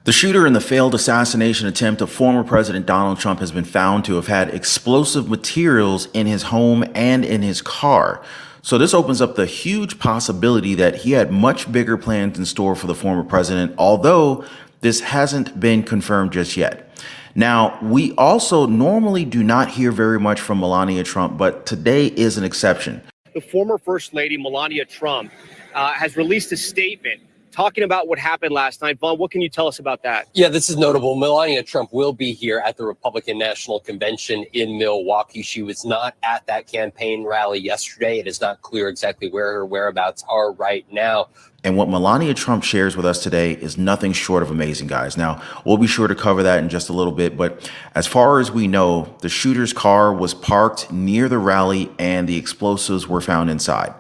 The shooter in the failed assassination attempt of former President Donald Trump has been found to have had explosive materials in his home and in his car. So this opens up the huge possibility that he had much bigger plans in store for the former president, although this hasn't been confirmed just yet. Now, we also normally do not hear very much from Melania Trump, but today is an exception. The former First Lady, Melania Trump, has released a statement talking about what happened last night. Vaughn, what can you tell us about that? Yeah, this is notable. Melania Trump will be here at the Republican National Convention in Milwaukee. She was not at that campaign rally yesterday. It is not clear exactly where her whereabouts are right now. And what Melania Trump shares with us today is nothing short of amazing, guys. Now, we'll be sure to cover that in just a little bit. But as far as we know, the shooter's car was parked near the rally and the explosives were found inside.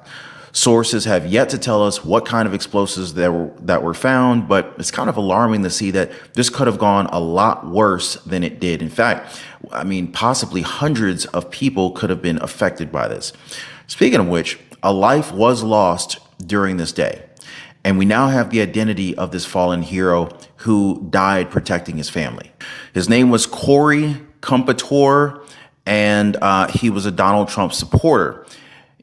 Sources have yet to tell us what kind of explosives that were found, but it's kind of alarming to see that this could have gone a lot worse than it did. In fact, I mean, possibly hundreds of people could have been affected by this. Speaking of which, a life was lost during this day. And we now have the identity of this fallen hero who died protecting his family. His name was Comperatore, and he was a Donald Trump supporter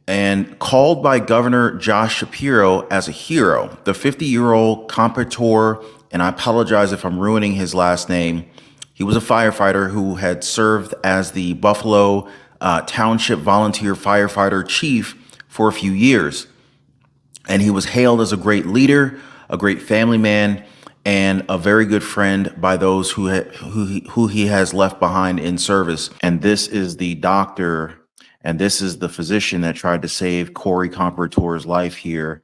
and called by Governor Josh Shapiro as a hero. The 50-year-old Comperatore, and I apologize if I'm ruining his last name, he was a firefighter who had served as the Buffalo Township Volunteer Firefighter Chief for a few years. And he was hailed as a great leader, a great family man, and a very good friend by those who he has left behind in service. And this is the doctor, and this is the physician that tried to save Corey Comperatore's life here.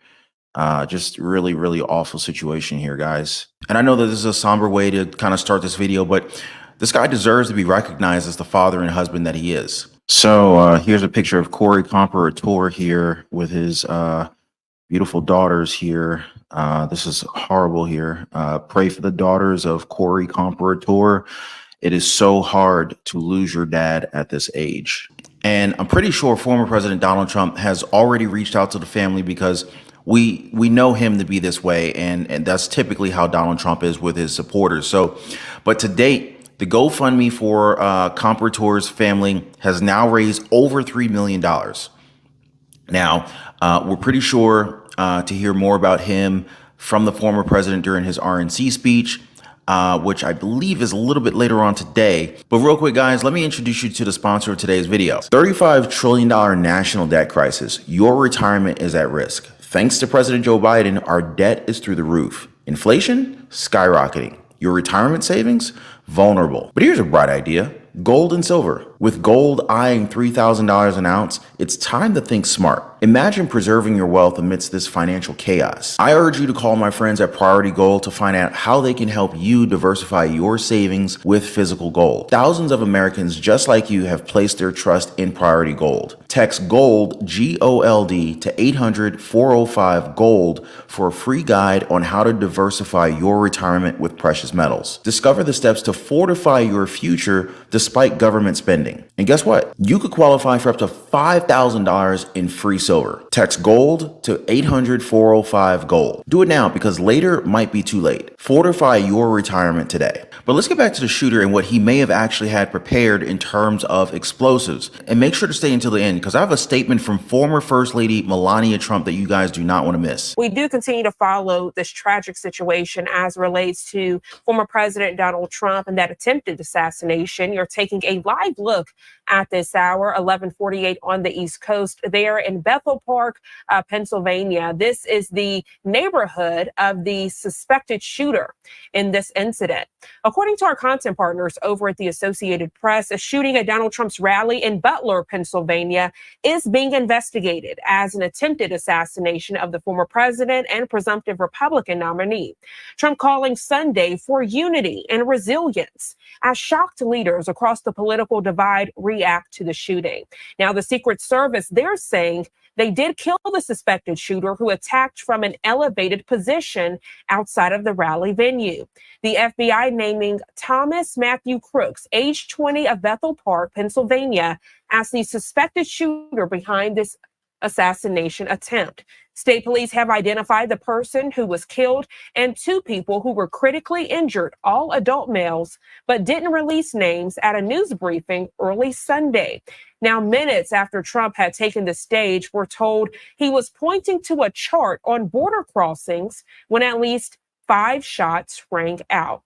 Just really, really awful situation here, guys. And I know that this is a somber way to kind of start this video, but this guy deserves to be recognized as the father and husband that he is. So here's a picture of Corey Comperatore here with his beautiful daughters here. This is horrible here. Pray for the daughters of Corey Comperatore. It is so hard to lose your dad at this age. And I'm pretty sure former President Donald Trump has already reached out to the family because we know him to be this way. And that's typically how Donald Trump is with his supporters. So, but to date, the GoFundMe for Comperatore's family has now raised over $3 million. Now, we're pretty sure to hear more about him from the former president during his RNC speech, which I believe is a little bit later on today. But real quick, guys, let me introduce you to the sponsor of today's video. $35 trillion national debt crisis. Your retirement is at risk. Thanks to President Joe Biden, our debt is through the roof. Inflation, skyrocketing. Your retirement savings, vulnerable. But here's a bright idea. Gold and silver. With gold eyeing $3,000 an ounce, it's time to think smart. Imagine preserving your wealth amidst this financial chaos. I urge you to call my friends at Priority Gold to find out how they can help you diversify your savings with physical gold. Thousands of Americans just like you have placed their trust in Priority Gold. Text GOLD, G-O-L-D, to 800-405-GOLD for a free guide on how to diversify your retirement with precious metals. Discover the steps to fortify your future despite government spending. And guess what? You could qualify for up to $5,000 in free silver. Text GOLD to 800-405-GOLD. Do it now because later might be too late. Fortify your retirement today. But let's get back to the shooter and what he may have actually had prepared in terms of explosives. And make sure to stay until the end because I have a statement from former First Lady Melania Trump that you guys do not want to miss. We do continue to follow this tragic situation as relates to former President Donald Trump and that attempted assassination. You're taking a live look at this hour, 11:48 on the East Coast, there in Bethel Park, Pennsylvania. This is the neighborhood of the suspected shooter in this incident. According to our content partners over at the Associated Press, a shooting at Donald Trump's rally in Butler, Pennsylvania, is being investigated as an attempted assassination of the former president and presumptive Republican nominee. Trump calling Sunday for unity and resilience as shocked leaders across the political divide react to the shooting. Now, the Secret Service, they're saying they did kill the suspected shooter who attacked from an elevated position outside of the rally venue. The FBI naming Thomas Matthew Crooks, age 20, of Bethel Park, Pennsylvania, as the suspected shooter behind this assassination attempt. State police have identified the person who was killed and 2 people who were critically injured, all adult males, but didn't release names at a news briefing early Sunday. Now, minutes after Trump had taken the stage, we're told he was pointing to a chart on border crossings when at least 5 shots rang out.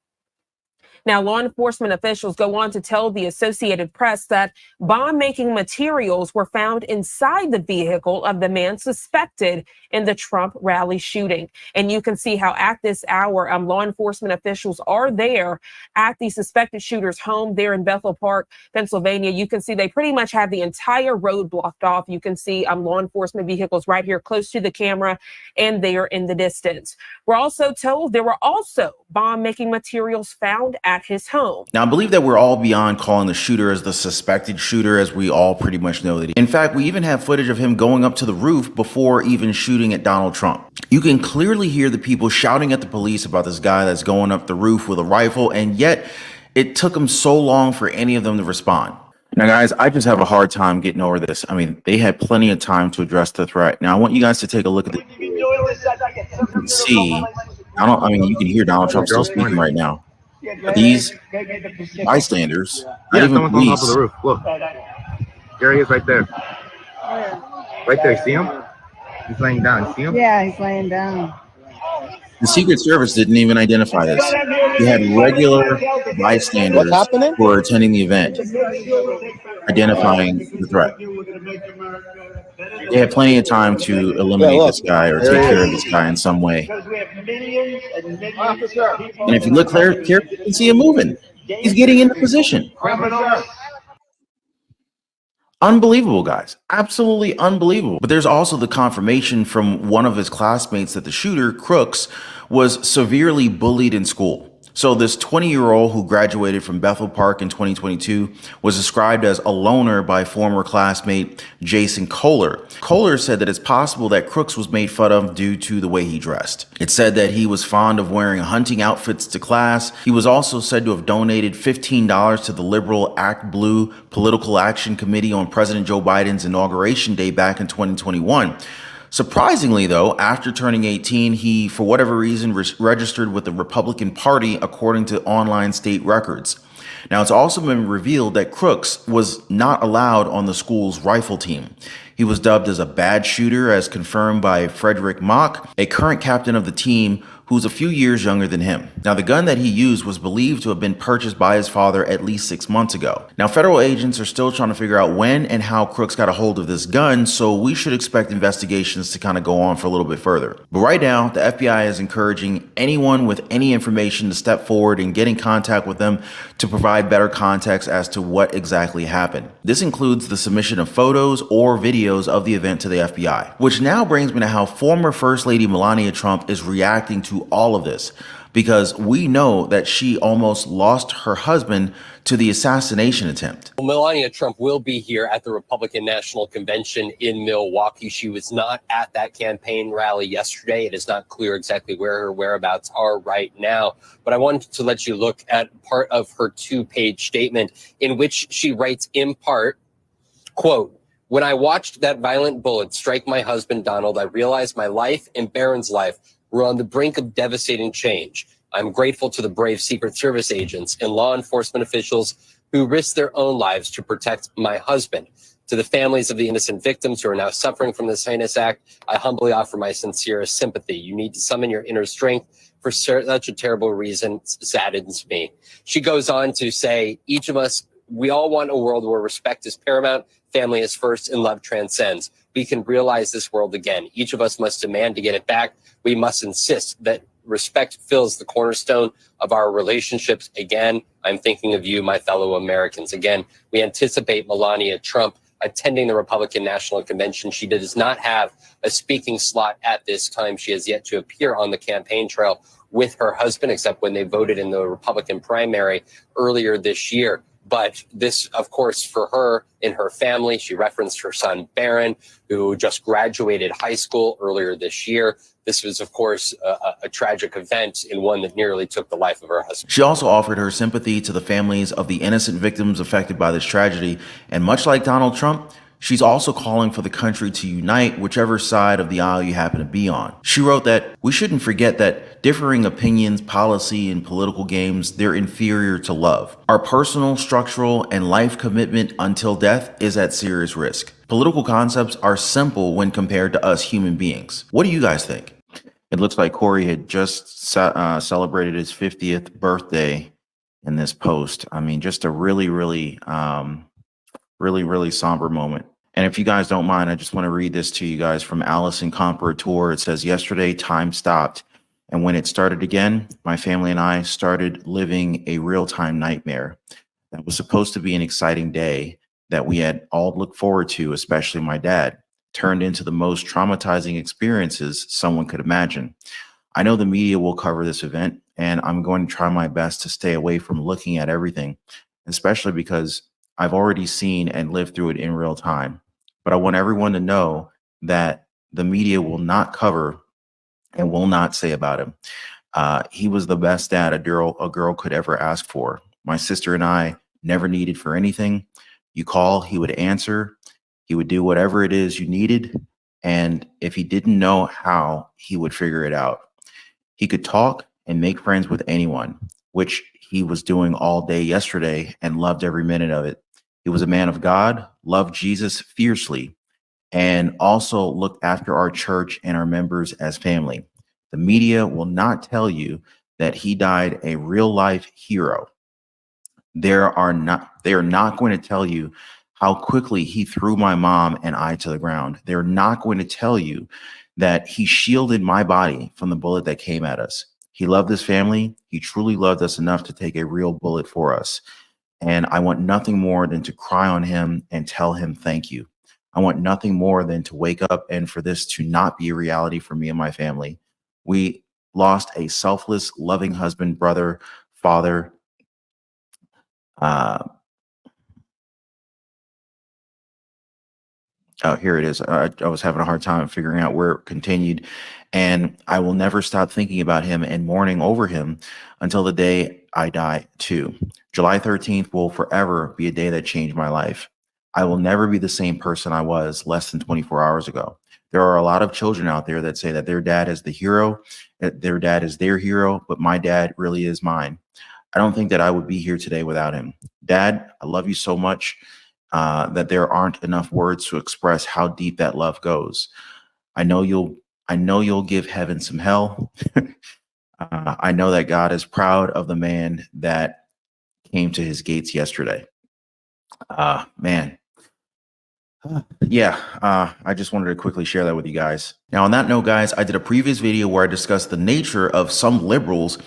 Now, law enforcement officials go on to tell the Associated Press that bomb-making materials were found inside the vehicle of the man suspected in the Trump rally shooting. And you can see how at this hour, law enforcement officials are there at the suspected shooter's home there in Bethel Park, Pennsylvania. You can see they pretty much have the entire road blocked off. You can see law enforcement vehicles right here close to the camera and there in the distance. We're also told there were also bomb-making materials found at his home. Now, I believe that we're all beyond calling the shooter as the suspected shooter, as we all pretty much know that. In fact, we even have footage of him going up to the roof before even shooting at Donald Trump. You can clearly hear the people shouting at the police about this guy that's going up the roof with a rifle, and yet it took them so long for any of them to respond. Now, guys, I just have a hard time getting over this. I mean, they had plenty of time to address the threat. Now, I want you guys to take a look at the see. You can hear Donald Trump still speaking right now. These bystanders, not even police. Top of the roof. Look, there he is, right there. Right there. See him? He's laying down. See him? Yeah, he's laying down. The Secret Service didn't even identify this. You had regular bystanders who were attending the event identifying the threat. They had plenty of time to eliminate this guy or take care of this guy in some way. And if you look there, you can see him moving. He's getting into position. Unbelievable, guys. Absolutely unbelievable. But there's also the confirmation from one of his classmates that the shooter, Crooks, was severely bullied in school. So this 20-year-old who graduated from Bethel Park in 2022 was described as a loner by former classmate Jason Kohler. Kohler said that it's possible that Crooks was made fun of due to the way he dressed. It said that he was fond of wearing hunting outfits to class. He was also said to have donated $15 to the liberal Act Blue Political Action Committee on President Joe Biden's inauguration day back in 2021. Surprisingly, though, after turning 18, he, for whatever reason, registered with the Republican Party, according to online state records. Now, it's also been revealed that Crooks was not allowed on the school's rifle team. He was dubbed as a bad shooter, as confirmed by Frederick Mach, a current captain of the team who's a few years younger than him. Now, the gun that he used was believed to have been purchased by his father at least 6 months ago. Now, federal agents are still trying to figure out when and how Crooks got a hold of this gun, so we should expect investigations to kind of go on for a little bit further. But right now, the FBI is encouraging anyone with any information to step forward and get in contact with them to provide better context as to what exactly happened. This includes the submission of photos or videos of the event to the FBI, which now brings me to how former First Lady Melania Trump is reacting to all of this, because we know that she almost lost her husband to the assassination attempt. Melania Trump will be here at the Republican National Convention in Milwaukee. She was not at that campaign rally yesterday. It is not clear exactly where her whereabouts are right now, but I wanted to let you look at part of her 2-page statement in which she writes in part, quote, "When I watched that violent bullet strike my husband, Donald, I realized my life and Barron's life were on the brink of devastating change. I'm grateful to the brave Secret Service agents and law enforcement officials who risked their own lives to protect my husband. To the families of the innocent victims who are now suffering from this heinous act, I humbly offer my sincerest sympathy. You need to summon your inner strength for such a terrible reason saddens me." She goes on to say, each of us, we all want a world where respect is paramount, family is first, and love transcends. We can realize this world again. Each of us must demand to get it back. We must insist that respect fills the cornerstone of our relationships. Again, I'm thinking of you, my fellow Americans. Again, we anticipate Melania Trump attending the Republican National Convention. She does not have a speaking slot at this time. She has yet to appear on the campaign trail with her husband, except when they voted in the Republican primary earlier this year. But this, of course, for her and her family, she referenced her son, Barron, who just graduated high school earlier this year. This was, of course, a tragic event and one that nearly took the life of her husband. She also offered her sympathy to the families of the innocent victims affected by this tragedy. And much like Donald Trump, She's also calling for the country to unite whichever side of the aisle you happen to be on. She wrote that we shouldn't forget that differing opinions, policy, and political games, they're inferior to love. Our personal, structural, and life commitment until death is at serious risk. Political concepts are simple when compared to us human beings. What do you guys think? It looks like Corey had just celebrated his 50th birthday in this post. I mean, just a really somber moment. And if you guys don't mind, I just want to read this to you guys from Allison Comperatore. It says, yesterday, time stopped. And when it started again, my family and I started living a real-time nightmare. That was supposed to be an exciting day that we had all looked forward to, especially my dad. Turned into the most traumatizing experiences someone could imagine. I know the media will cover this event, and I'm going to try my best to stay away from looking at everything, especially because I've already seen and lived through it in real time. But I want everyone to know that the media will not cover and will not say about him. He was the best dad a girl could ever ask for. My sister and I never needed for anything. You call, he would answer. He would do whatever it is you needed. And if he didn't know how, he would figure it out. He could talk and make friends with anyone, which he was doing all day yesterday and loved every minute of it. He was a man of God, loved Jesus fiercely, and also looked after our church and our members as family. The media will not tell you that he died a real life hero. They are not going to tell you how quickly he threw my mom and I to the ground. They're not going to tell you that he shielded my body from the bullet that came at us. He loved his family. He truly loved us enough to take a real bullet for us. And I want nothing more than to cry on him and tell him thank you. I want nothing more than to wake up and for this to not be a reality for me and my family. We lost a selfless, loving husband, brother, father. Oh, here it is. I was having a hard time figuring out where it continued. And I will never stop thinking about him and mourning over him until the day I die too. July 13th will forever be a day that changed my life. I will never be the same person I was less than 24 hours ago. There are a lot of children out there that say that their dad is the hero, that their dad is their hero, but my dad really is mine. I don't think that I would be here today without him. Dad, I love you so much. That there aren't enough words to express how deep that love goes. I know you'll give heaven some hell. I know that God is proud of the man that came to his gates yesterday. Man. Yeah, I just wanted to quickly share that with you guys. Now, on that note, guys, I did a previous video where I discussed the nature of some liberals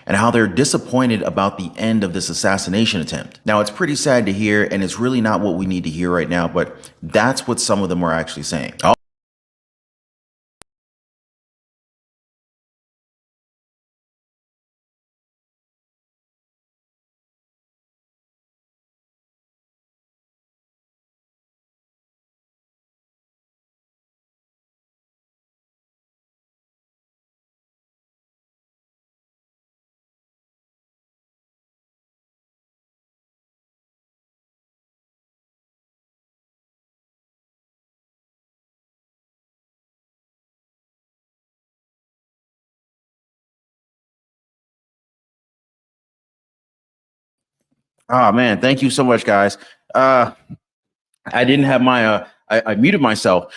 and how they're disappointed about the end of this assassination attempt. Now, it's pretty sad to hear, and it's really not what we need to hear right now, but that's what some of them are actually saying. Oh man, thank you so much, guys. I didn't have my I muted myself.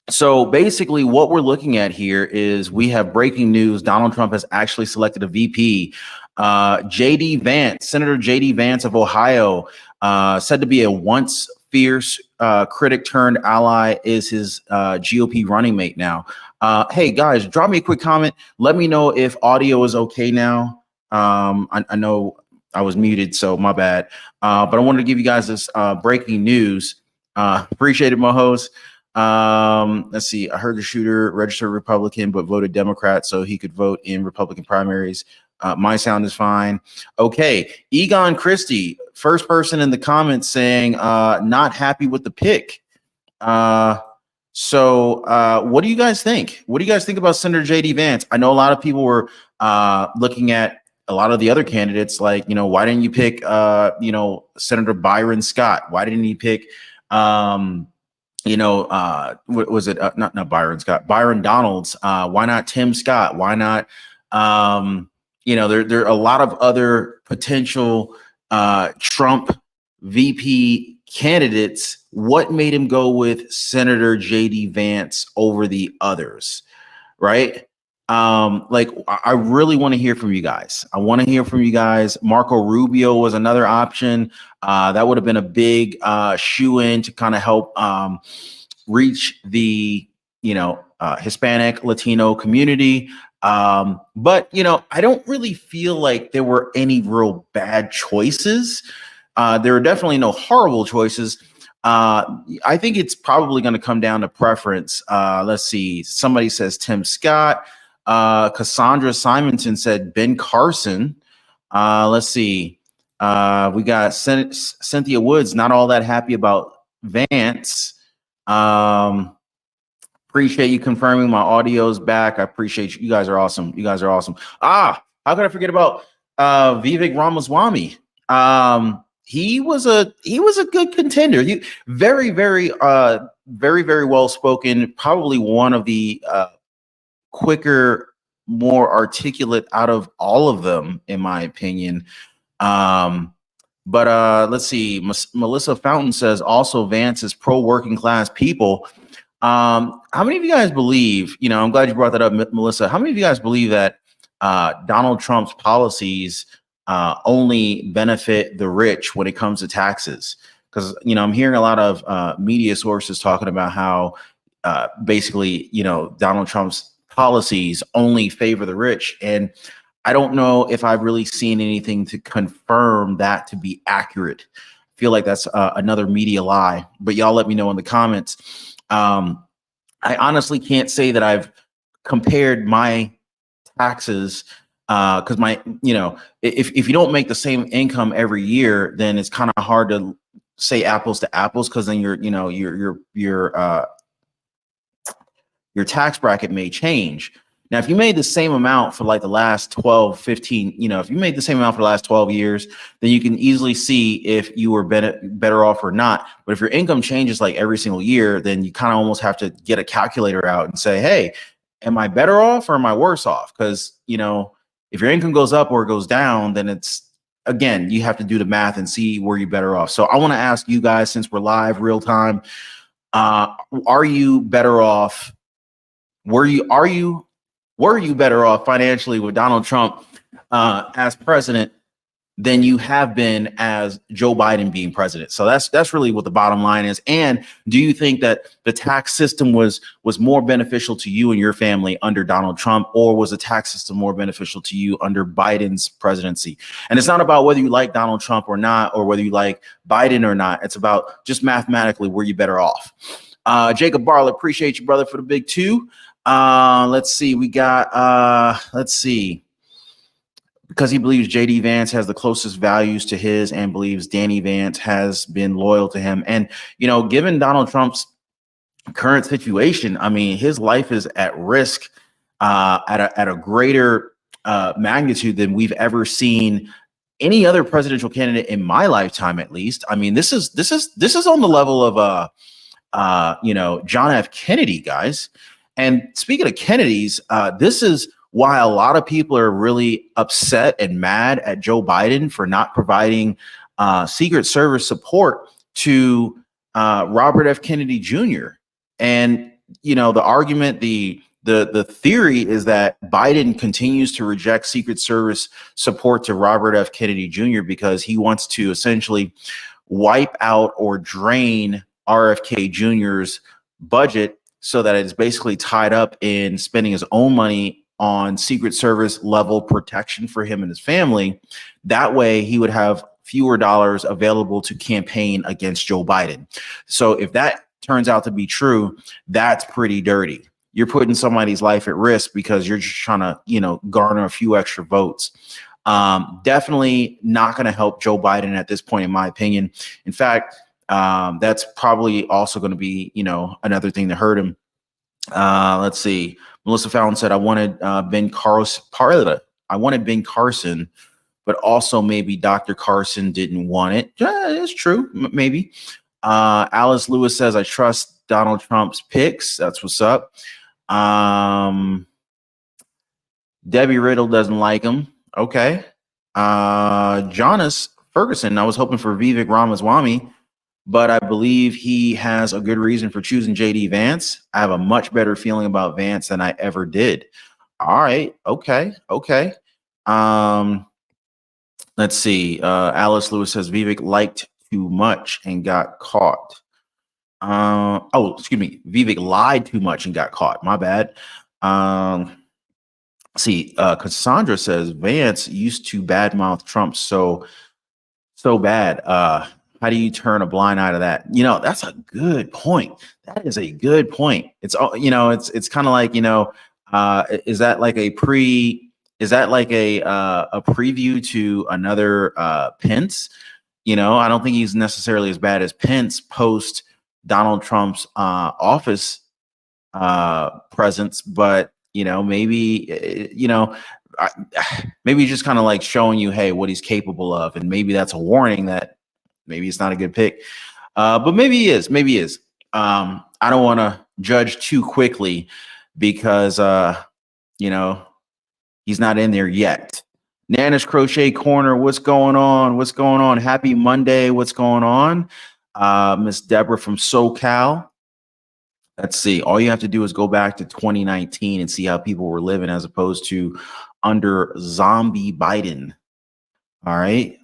So basically what we're looking at here is we have breaking news. Donald Trump has actually selected a VP. JD Vance, Senator JD Vance of Ohio, said to be a once fierce critic turned ally, is his GOP running mate now. Hey guys, drop me a quick comment. Let me know if audio is okay now. I know I was muted, so my bad. But I wanted to give you guys this breaking news. Appreciate it, Mohos. Let's see. I heard the shooter registered Republican, but voted Democrat so he could vote in Republican primaries. My sound is fine. Okay. Egon Christie, first person in the comments saying not happy with the pick. So what do you guys think? What do you guys think about Senator JD Vance? I know a lot of people were looking at a lot of the other candidates, like, why didn't you pick, Senator Byron Scott? Why didn't he pick, what was it? Not Byron Scott, Byron Donalds. Why not Tim Scott? Why not, there are a lot of other potential Trump VP candidates. What made him go with Senator J.D. Vance over the others, right? I really want to hear from you guys. I want to hear from you guys. Marco Rubio was another option. That would have been a big shoe-in to kind of help reach the, Hispanic, Latino community. But, I don't really feel like there were any real bad choices. There are definitely no horrible choices. I think it's probably going to come down to preference. Let's see. Somebody says Tim Scott. Cassandra Simonton said Ben Carson. Let's see. We got Cynthia Woods, not all that happy about Vance. Appreciate you confirming my audio's back. I appreciate you. You guys are awesome. You guys are awesome. How could I forget about Vivek Ramaswamy? He was a good contender. He very, very well spoken. Probably one of the quicker, more articulate out of all of them, in my opinion. But let's see. Melissa Fountain says also Vance is pro working class people. How many of you guys believe? I'm glad you brought that up, Melissa. How many of you guys believe that Donald Trump's policies only benefit the rich when it comes to taxes? Because I'm hearing a lot of media sources talking about how basically Donald Trump's policies only favor the rich, and I don't know if I've really seen anything to confirm that to be accurate. I feel like that's another media lie, but y'all let me know in the comments. I honestly can't say that I've compared my taxes because if you don't make the same income every year, then it's kind of hard to say apples to apples, because then your tax bracket may change. Now, if you made the same amount for like the last 12, 15, if you made the same amount for the last 12 years, then you can easily see if you were better off or not. But if your income changes like every single year, then you kind of almost have to get a calculator out and say, hey, am I better off or am I worse off? Because, if your income goes up or it goes down, then again, you have to do the math and see where you're better off. So I want to ask you guys, since we're live real time, are you better off? Were you better off financially with Donald Trump as president than you have been as Joe Biden being president? So that's really what the bottom line is. And do you think that the tax system was more beneficial to you and your family under Donald Trump, or was the tax system more beneficial to you under Biden's presidency? And it's not about whether you like Donald Trump or not, or whether you like Biden or not. It's about just mathematically, were you better off? Jacob Bartlett, appreciate you, brother, for the big 2. Let's see. We got, because he believes J.D. Vance has the closest values to his and believes Danny Vance has been loyal to him. And, given Donald Trump's current situation, I mean, his life is at risk at a greater magnitude than we've ever seen any other presidential candidate in my lifetime, at least. I mean, this is on the level of John F. Kennedy, guys. And speaking of Kennedys, this is why a lot of people are really upset and mad at Joe Biden for not providing Secret Service support to Robert F. Kennedy Jr. And, the argument, the theory is that Biden continues to reject Secret Service support to Robert F. Kennedy Jr. because he wants to essentially wipe out or drain RFK Jr.'s budget so that it's basically tied up in spending his own money on Secret Service level protection for him and his family. That way he would have fewer dollars available to campaign against Joe Biden. So if that turns out to be true, that's pretty dirty. You're putting somebody's life at risk because you're just trying to, garner a few extra votes. Definitely not going to help Joe Biden at this point, in my opinion. In fact, that's probably also going to be, another thing that hurt him. Let's see. Melissa Fallon said, I wanted Ben Carson. I wanted Ben Carson, but also maybe Dr. Carson didn't want it. Yeah, it's true. Maybe. Alice Lewis says, I trust Donald Trump's picks. That's what's up. Debbie Riddle doesn't like him. Okay. Jonas Ferguson, I was hoping for Vivek Ramaswamy, but I believe he has a good reason for choosing JD Vance. I have a much better feeling about Vance than I ever did. All right. Okay. Let's see. Alice Lewis says Vivek liked too much and got caught. Excuse me. Vivek lied too much and got caught. My bad. Cassandra says Vance used to badmouth Trump so bad. How do you turn a blind eye to that? That's a good point. That is a good point. It's it's kind of like, is that like a preview to another Pence? I don't think he's necessarily as bad as Pence post Donald Trump's office presence, but maybe maybe just kind of like showing you, hey, what he's capable of, and maybe that's a warning that maybe it's not a good pick, but maybe he is. I don't want to judge too quickly because he's not in there yet. Nana's Crochet Corner, what's going on? Happy Monday, what's going on? Miss Deborah from SoCal. Let's see. All you have to do is go back to 2019 and see how people were living as opposed to under zombie Biden. All right.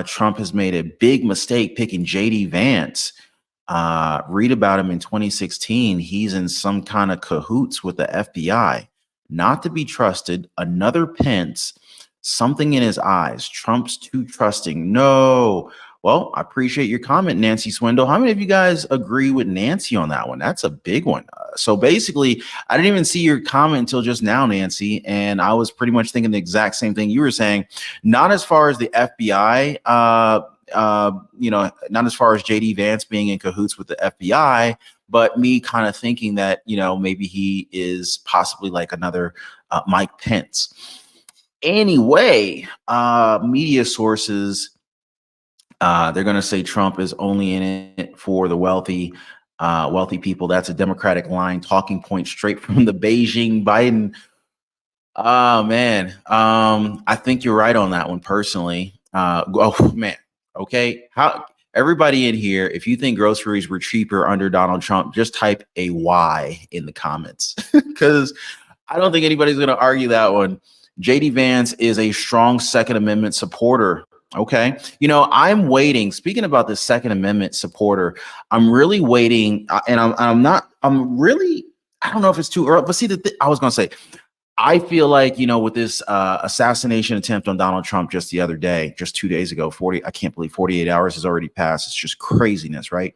Trump has made a big mistake picking JD Vance. Read about him in 2016. He's in some kind of cahoots with the FBI. Not to be trusted. Another Pence. Something in his eyes. Trump's too trusting. No. Well, I appreciate your comment, Nancy Swindle. How many of you guys agree with Nancy on that one? That's a big one. So basically, I didn't even see your comment until just now, Nancy, and I was pretty much thinking the exact same thing you were saying. Not as far as the FBI, not as far as JD Vance being in cahoots with the FBI, but me kind of thinking that, maybe he is possibly like another Mike Pence. Anyway, media sources, they're going to say Trump is only in it for the wealthy people. That's a Democratic line, talking point straight from the Beijing Biden. Oh man, I think you're right on that one personally. Oh man, okay. How everybody in here, if you think groceries were cheaper under Donald Trump, just type a Y in the comments because I don't think anybody's going to argue that one. JD Vance is a strong Second Amendment supporter. Okay. I'm waiting. Speaking about the Second Amendment supporter, I'm really waiting. And I don't know if it's too early, but see, I was going to say, I feel like, with this assassination attempt on Donald Trump just the other day, just 2 days ago, I can't believe 48 hours has already passed. It's just craziness, right?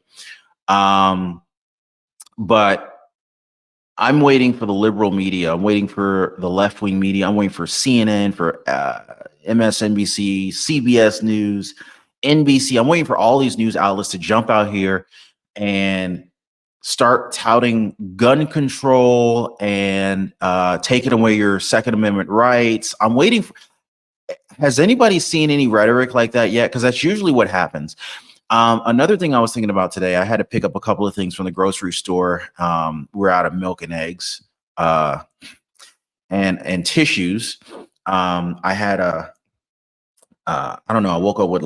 But I'm waiting for the liberal media. I'm waiting for the left-wing media. I'm waiting for CNN, for MSNBC, CBS News, NBC. I'm waiting for all these news outlets to jump out here and start touting gun control and taking away your Second Amendment rights. I'm waiting for. Has anybody seen any rhetoric like that yet? Because that's usually what happens. Another thing I was thinking about today, I had to pick up a couple of things from the grocery store. We're out of milk and eggs and tissues. I had I don't know. I woke up with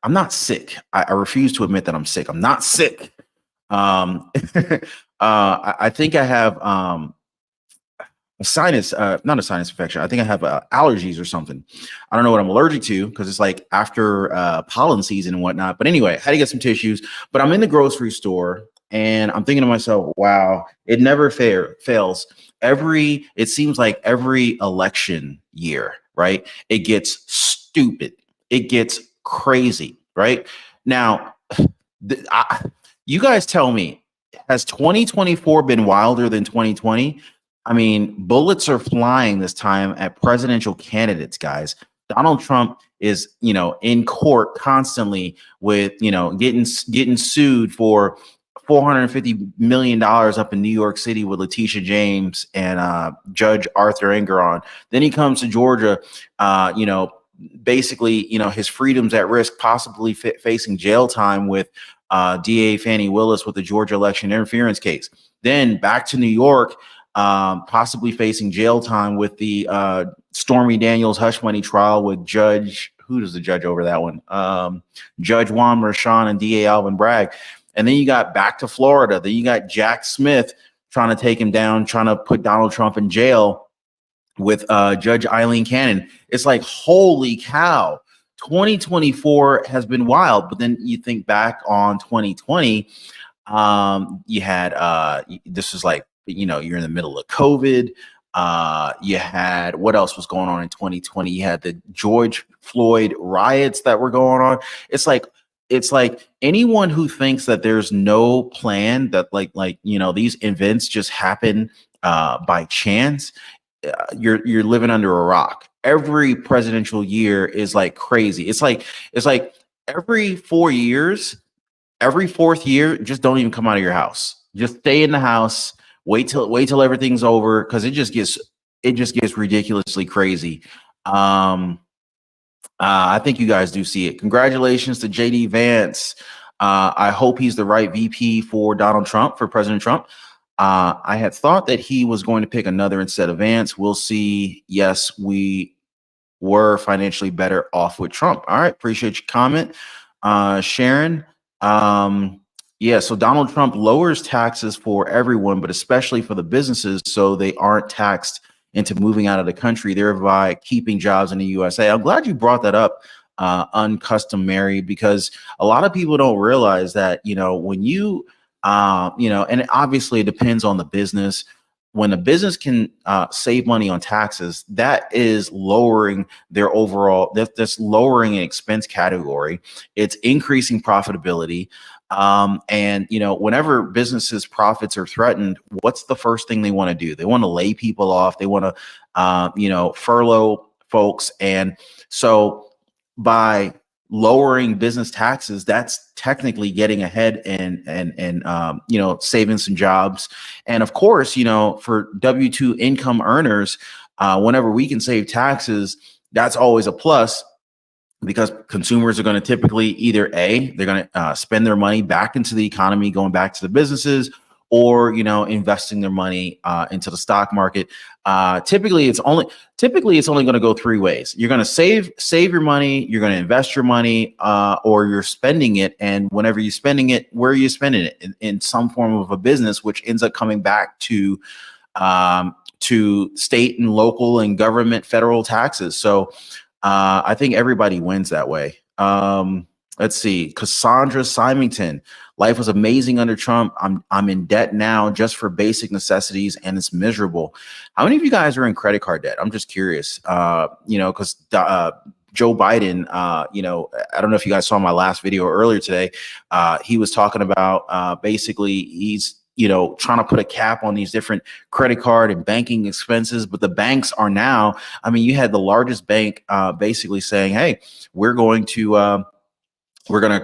I'm not sick. I refuse to admit that I'm sick. I'm not sick. I think I have a sinus, not a sinus infection. I think I have allergies or something. I don't know what I'm allergic to because it's like after pollen season and whatnot. But anyway, I had to get some tissues. But I'm in the grocery store and I'm thinking to myself, wow, it never fails. It seems like every election year, right? It gets stupid. It gets crazy, right? Now, you guys tell me, has 2024 been wilder than 2020? I mean, bullets are flying this time at presidential candidates, guys. Donald Trump is, in court constantly with, getting sued for $450 million up in New York City with Letitia James and Judge Arthur Engeron. Then he comes to Georgia, basically, his freedom's at risk, possibly facing jail time with DA Fannie Willis with the Georgia election interference case. Then back to New York, possibly facing jail time with the Stormy Daniels hush money trial with who does the judge over that one? Judge Juan Merchan and DA Alvin Bragg. And then you got back to Florida. Then you got Jack Smith trying to take him down, trying to put Donald Trump in jail with Judge Eileen Cannon. It's like, holy cow, 2024 has been wild. But then you think back on 2020, you had, this was like, you're in the middle of COVID. You had, what else was going on in 2020? You had the George Floyd riots that were going on. It's like anyone who thinks that there's no plan, that these events just happen by chance, you're living under a rock. Every presidential year is like crazy. It's like every 4 years, every fourth year, just don't even come out of your house. Just stay in the house. Wait till everything's over, because it just gets ridiculously crazy. I think you guys do see it. Congratulations to JD Vance. I hope he's the right VP for President Trump. I had thought that he was going to pick another instead of Vance. We'll see. Yes, we were financially better off with Trump. All right. Appreciate your comment. Sharon. Yeah, so Donald Trump lowers taxes for everyone, but especially for the businesses, so they aren't taxed into moving out of the country, thereby keeping jobs in the USA. I'm glad you brought that up, Uncustomary, because a lot of people don't realize that, when you, and obviously it depends on the business. When a business can save money on taxes, that is lowering their overall, that's lowering an expense category. It's increasing profitability. And whenever businesses' profits are threatened, what's the first thing they want to do? They want to lay people off. They want to, furlough folks. And so by lowering business taxes, that's technically getting ahead and saving some jobs. And of course, for W-2 income earners, whenever we can save taxes, that's always a plus, because consumers are going to typically either they're going to spend their money back into the economy, going back to the businesses, or investing their money into the stock market. Typically it's only going to go three ways. You're going to save your money, you're going to invest your money, or you're spending it. And whenever you're spending it, where are you spending it? In some form of a business, which ends up coming back to state and local and government federal taxes. So I think everybody wins that way. Let's see. Cassandra Symington. Life was amazing under Trump. I'm in debt now just for basic necessities, and it's miserable. How many of you guys are in credit card debt? I'm just curious. Because Joe Biden, I don't know if you guys saw my last video earlier today. He was talking about basically he's trying to put a cap on these different credit card and banking expenses. But the banks are now, you had the largest bank basically saying, hey, we're going to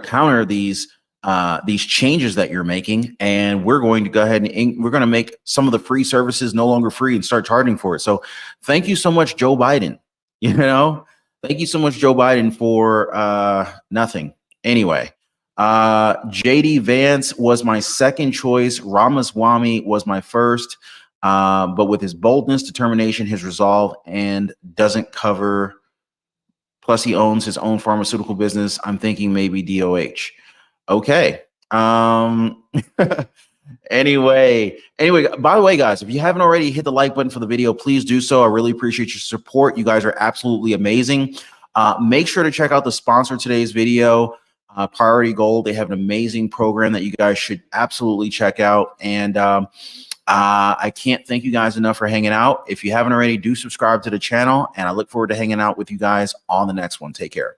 counter these changes that you're making, and we're going to go ahead and we're going to make some of the free services no longer free and start charging for it. So thank you so much, Joe Biden. Thank you so much, Joe Biden, for nothing. Anyway. JD Vance was my second choice. Ramaswamy was my first, but with his boldness, determination, his resolve, and doesn't cover. Plus, he owns his own pharmaceutical business. I'm thinking maybe DOH. Okay. Anyway, by the way, guys, if you haven't already hit the like button for the video, please do so. I really appreciate your support. You guys are absolutely amazing. Make sure to check out the sponsor of today's video. Priority Gold. They have an amazing program that you guys should absolutely check out. And I can't thank you guys enough for hanging out. If you haven't already, do subscribe to the channel, and I look forward to hanging out with you guys on the next one. Take care.